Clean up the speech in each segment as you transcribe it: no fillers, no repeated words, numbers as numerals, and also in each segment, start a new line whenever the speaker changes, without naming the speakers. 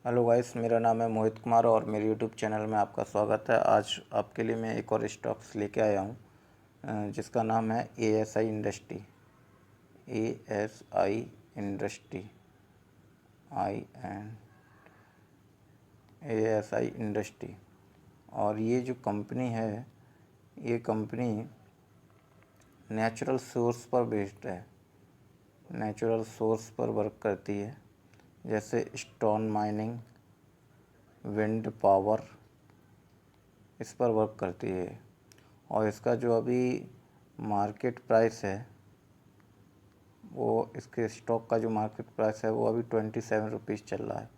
Hello guys, मेरा नाम है मोहित कुमार और मेरे यूट्यूब चैनल में आपका स्वागत है। आज आपके लिए मैं एक और स्टॉक्स लेके आया हूँ जिसका नाम है ASI industry. ASI industry IN ASI industry. और ये जो कंपनी है, ये कंपनी नेचुरल सोर्स पर बेस्ड है। नेचुरल सोर्स पर वर्क करती है, जैसे स्टोन माइनिंग, विंड पावर, इस पर वर्क करती है। और इसका जो अभी मार्केट प्राइस है, वो इसके स्टॉक का जो मार्केट प्राइस है वो अभी 27 रुपीज़ चल रहा है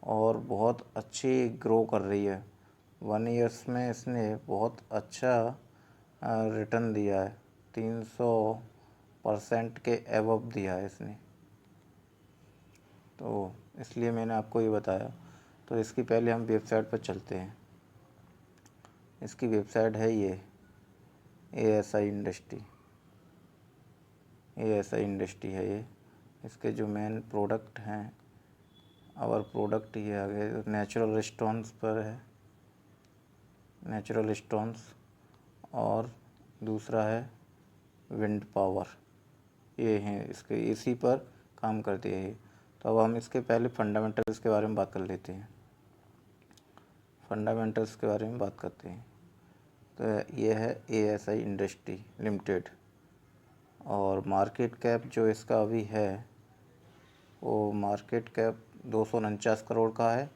और बहुत अच्छी ग्रो कर रही है। 1 ईयर्स में इसने बहुत अच्छा रिटर्न दिया है, 300% के एबव दिया है इसने। तो इसलिए मैंने आपको ये बताया। तो इसकी पहले हम वेबसाइट पर चलते हैं। इसकी वेबसाइट है ये ASI इंडस्ट्री। ASI इंडस्ट्री है ये। इसके जो मेन प्रोडक्ट हैं, और प्रोडक्ट ये आगे नेचुरल स्टोन्स पर है, नेचुरल स्टोन्स, और दूसरा है विंड पावर। ये हैं इसके, इसी पर काम करती है ये। तो अब हम इसके पहले फंडामेंटल्स के बारे में बात कर लेते हैं। फंडामेंटल्स के बारे में बात करते हैं। तो ये है ASI इंडस्ट्री लिमिटेड, और मार्केट कैप जो इसका अभी है वो मार्केट कैप 249 करोड़ का है,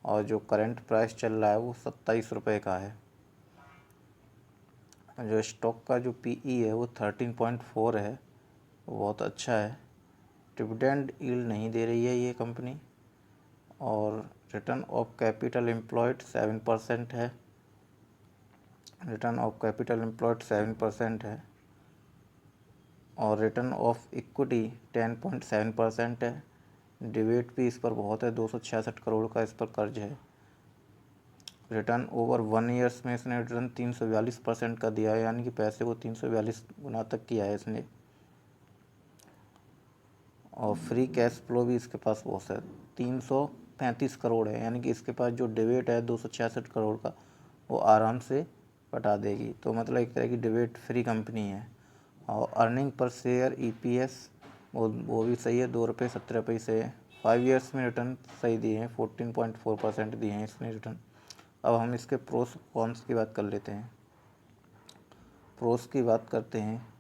और जो करंट प्राइस चल रहा है वो 27 रुपये का है। जो स्टॉक का जो PE है वो 13.4 है, वो बहुत अच्छा है। डिविडेंड यील्ड नहीं दे रही है ये कंपनी, और रिटर्न ऑफ कैपिटल एम्प्लॉयड 7% है। रिटर्न ऑफ कैपिटल एम्प्लॉयड 7% है, और रिटर्न ऑफ इक्विटी 10.7% है। डिबेट भी इस पर बहुत है, 266 करोड़ का इस पर कर्ज है। रिटर्न ओवर 1 ईयर्स में इसने रिटर्न 342% का दिया है, यानी कि पैसे को 342 गुना तक किया है इसने। और फ्री कैश फ्लो भी इसके पास बहुत है, 335 करोड़ है, यानी कि इसके पास जो डिबेट है 266 करोड़ का वो आराम से पटा देगी। तो मतलब एक तरह की डिबेट फ्री कंपनी है। और अर्निंग पर शेयर EPS वो भी सही है, 2 रुपये 17 पैसे है। 5 ईयर्स में रिटर्न सही दिए हैं, 14.4% दिए हैं इसने रिटर्न। अब हम इसके प्रोस कॉन्स की बात कर लेते हैं। प्रोस की बात करते हैं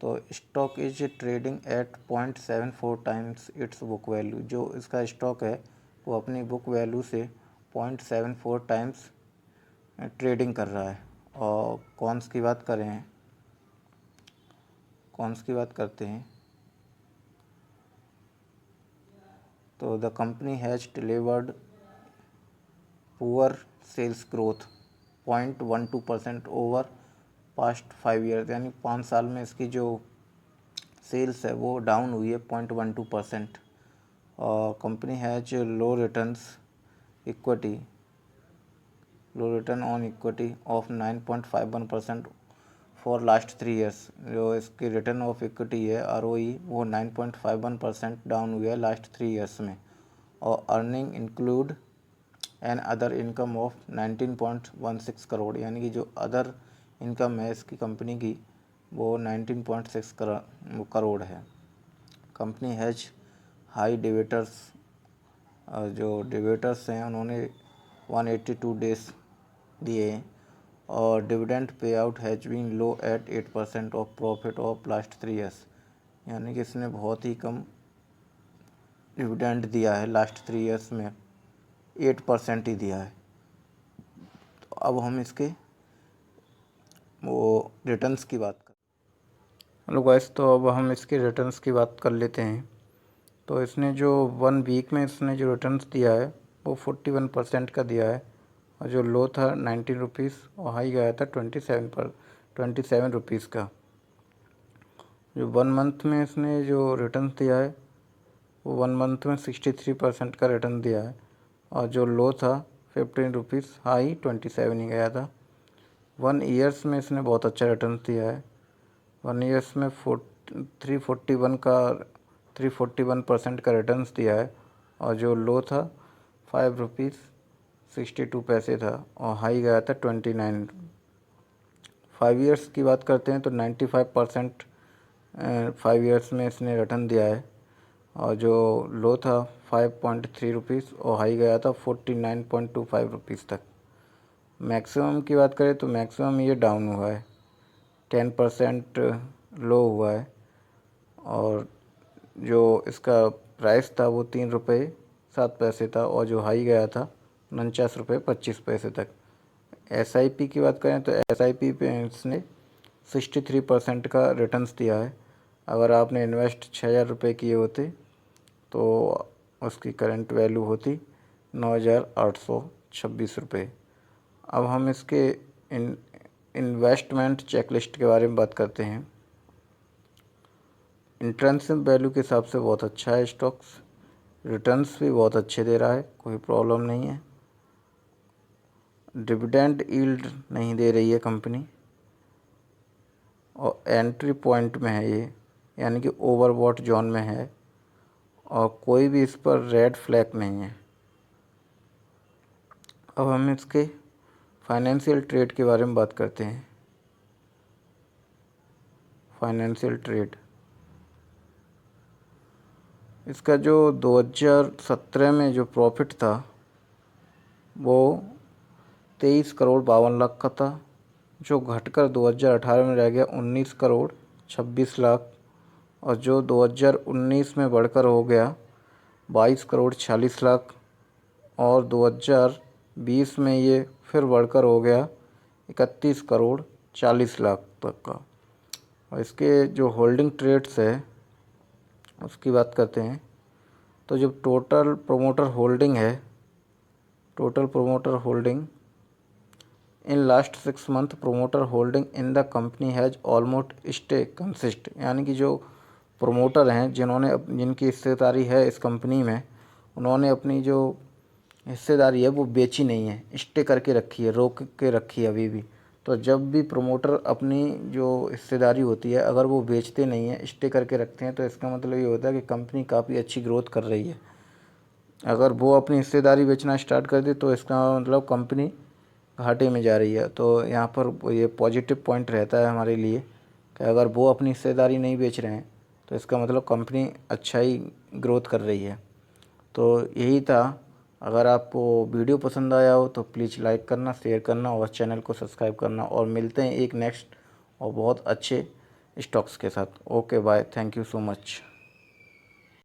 तो stock is trading at 0.74 times it's book value. जो इसका स्टॉक है वो अपनी बुक वैल्यू से 0.74 टाइम्स ट्रेडिंग कर रहा है। और कॉन्स की बात करें, कॉन्स की बात करते हैं तो the company has delivered poor sales growth 0.12% over past 5 years, यानी 5 साल में इसकी जो सेल्स है वो डाउन हुई है 0.12%। और company has low returns equity, low return on equity of 9.51% for last 3 years. जो इसकी रिटर्न ऑफ इक्विटी है ROE वो 9.51% डाउन हुई है लास्ट 3 ईयर्स में। और earning include an other income of 19.16 crore, यानी कि जो अदर इनकम है इसकी कंपनी की वो 19.6 करोड़ है। कंपनी हैज हाई डिविडेंड्स, जो डिविडेंड्स हैं उन्होंने 182 डेज दिए हैं। और dividend pay out has been low at 8% of profit of last 3 years, यानी कि इसने बहुत ही कम डिविडेंड दिया है लास्ट 3 ईयर्स में, 8% ही दिया है। तो अब हम इसके वो रिटर्न्स की बात कर, हेलो गाइस, तो अब हम इसके रिटर्न्स की बात कर लेते हैं। तो इसने जो 1 वीक में इसने जो रिटर्न्स दिया है वो 41% का दिया है, और जो लो था 19 रुपीज़ और हाई गया था 27 रुपीज़ का। जो 1 मंथ में इसने जो रिटर्न दिया है वो 1 मंथ में 63% का रिटर्न दिया है, और जो लो था 15 रुपीज़, हाई 27 ही गया था। 1 ईयर्स में इसने बहुत अच्छा रिटर्न दिया है। 1 ईयर्स में 341% का रिटर्न दिया है, और जो लो था ₹5.62 था और हाई गया था 29। 5 ईयर्स की बात करते हैं तो 95% 5 ईयर्स में इसने रिटर्न दिया है। और जो लो था ₹5.3 और हाई गया था ₹49.25 तक। मैक्सिमम की बात करें तो मैक्सिमम ये डाउन हुआ है, 10% लो हुआ है। और जो इसका प्राइस था वो ₹3.07 था और जो हाई गया था ₹49.25 तक। SIP की बात करें तो SIP पे इसने 63% का रिटर्न्स दिया है। अगर आपने इन्वेस्ट ₹6,000 किए होते तो उसकी करंट वैल्यू होती ₹9,826। अब हम इसके इन्वेस्टमेंट चेकलिस्ट के बारे में बात करते हैं। इंट्रिंसिक वैल्यू के हिसाब से बहुत अच्छा है स्टॉक्स, रिटर्न्स भी बहुत अच्छे दे रहा है, कोई प्रॉब्लम नहीं है। डिविडेंड यील्ड नहीं दे रही है कंपनी और एंट्री पॉइंट में है ये, यानी कि ओवरबॉट जोन में है और कोई भी इस पर रेड फ्लैग नहीं है। अब हम इसके फाइनेंशियल ट्रेड के बारे में बात करते हैं। फाइनेंशियल ट्रेड, इसका जो 2017 में जो प्रॉफिट था वो 23,52,00,000 का था, जो घटकर 2018 में रह गया 19,26,00,000 और जो 2019 में बढ़कर हो गया 22,46,00,000 और 2020 में ये फिर बढ़कर हो गया 31,40,00,000 तक का। और इसके जो होल्डिंग ट्रेड्स है उसकी बात करते हैं तो जो total promoter holding in last 6 month promoter holding in the company has almost stay consist, यानी कि जो प्रोमोटर हैं जिनकी हिस्सेदारी है इस कंपनी में, उन्होंने अपनी जो हिस्सेदारी है वो बेची नहीं है, स्टे करके रखी है, रोक के रखी है अभी भी। तो जब भी प्रोमोटर अपनी जो हिस्सेदारी होती है अगर वो बेचते नहीं हैं, स्टे करके रखते हैं, तो इसका मतलब ये होता है कि कंपनी काफ़ी अच्छी ग्रोथ कर रही है। अगर वो अपनी हिस्सेदारी बेचना स्टार्ट कर दे तो इसका मतलब कंपनी घाटे में जा रही है। तो यहाँ पर ये पॉजिटिव पॉइंट रहता है हमारे लिए कि अगर वो अपनी हिस्सेदारी नहीं बेच रहे हैं तो इसका मतलब कंपनी अच्छा ही ग्रोथ कर रही है। तो यही था। अगर आपको वीडियो पसंद आया हो तो प्लीज़ लाइक करना, शेयर करना और चैनल को सब्सक्राइब करना। और मिलते हैं एक नेक्स्ट और बहुत अच्छे स्टॉक्स के साथ। Okay bye, thank you so much.